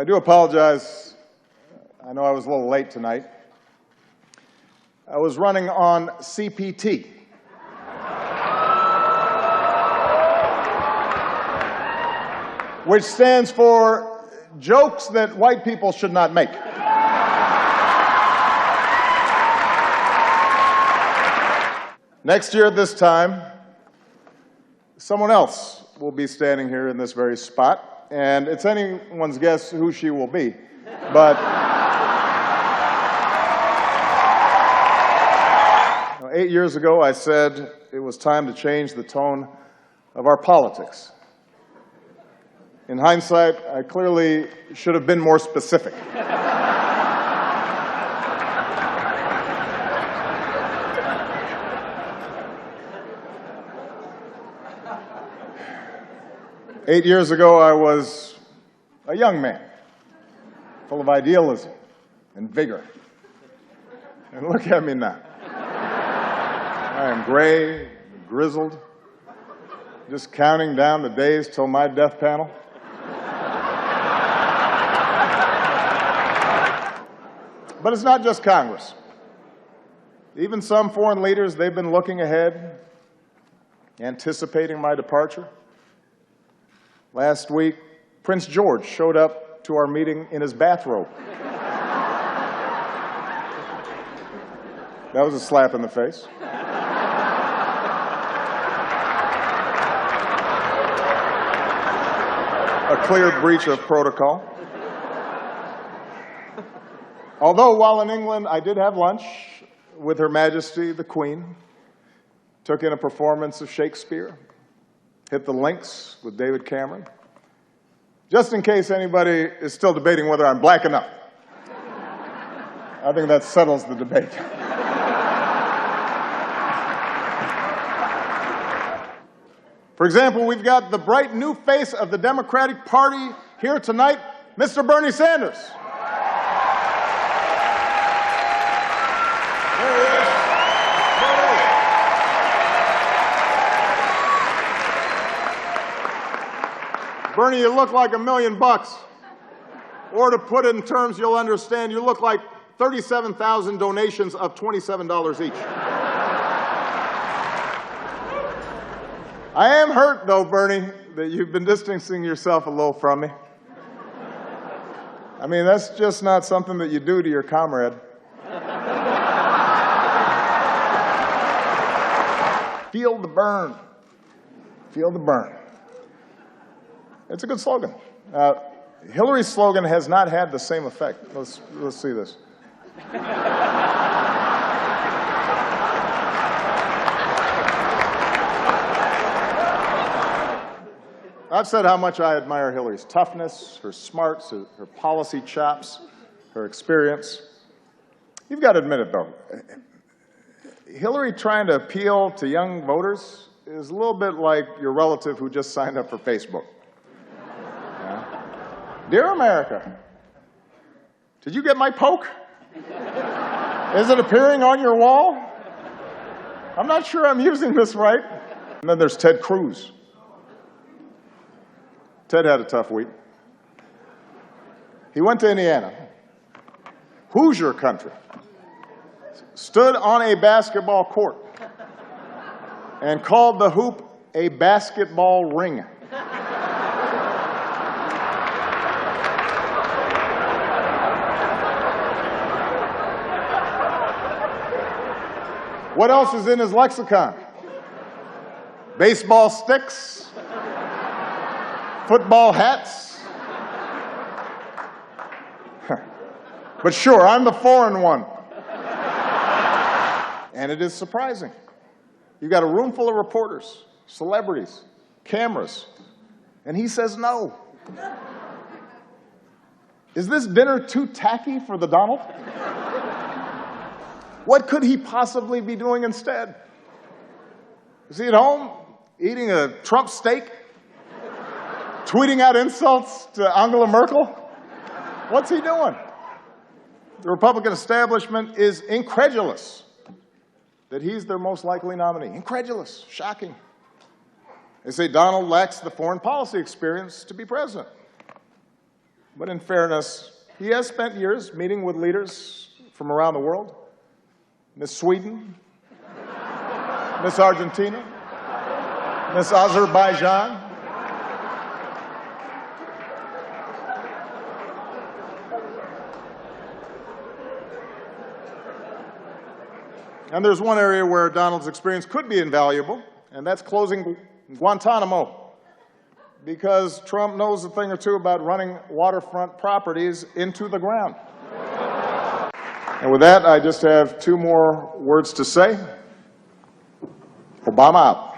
do apologize. I know I was a little late tonight. I was running on CPT. Which stands for jokes that white people should not make. Next year at this time, someone else will be standing here in this very spot, and it's anyone's guess who she will be. But 8 years ago, I said it was time to change the tone of our politics. In hindsight, I clearly should have been more specific. Eight years ago, I was a young man, full of idealism and vigor. And look at me now. I am gray, grizzled, just counting down the days till my death panel. But it's not just Congress. Even some foreign leaders, they've been looking ahead, anticipating my departure. Last week, Prince George showed up to our meeting in his bathrobe. That was a slap in the face. A clear breach of protocol. Although, while in England, I did have lunch with Her Majesty the Queen, took in a performance of Shakespeare, hit the links with David Cameron, just in case anybody is still debating whether I'm black enough. I think that settles the debate. For example, we've got the bright new face of the Democratic Party here tonight, Mr. Bernie Sanders. There he is. Bernie, you look like $1 million. Or to put it in terms you'll understand, you look like 37,000 donations of $27 each. I am hurt, though, Bernie, that you've been distancing yourself a little from me. I mean, that's just not something that you do to your comrade. Feel the burn. Feel the burn. It's a good slogan. Hillary's slogan has not had the same effect. Let's see this. I've said how much I admire Hillary's toughness, her smarts, her policy chops, her experience. You've got to admit it, though. Hillary trying to appeal to young voters is a little bit like your relative who just signed up for Facebook. Yeah. Dear America, did you get my poke? Is it appearing on your wall? I'm not sure I'm using this right. And then there's Ted Cruz. Ted had a tough week. He went to Indiana, Hoosier country, stood on a basketball court, and called the hoop a basketball ring. What else is in his lexicon? Baseball sticks, football hats. But sure, I'm the foreign one. And it is surprising. You've got a room full of reporters, celebrities, cameras, and he says no. Is this dinner too tacky for the Donald? What could he possibly be doing instead? Is he at home eating a Trump steak? Tweeting out insults to Angela Merkel? What's he doing? The Republican establishment is incredulous that he's their most likely nominee. Incredulous. Shocking. They say Donald lacks the foreign policy experience to be president. But in fairness, he has spent years meeting with leaders from around the world. Miss Sweden, Miss Argentina, Miss Azerbaijan. And there's one area where Donald's experience could be invaluable, and that's closing Guantanamo, because Trump knows a thing or two about running waterfront properties into the ground. And with that, I just have two more words to say. Obama out.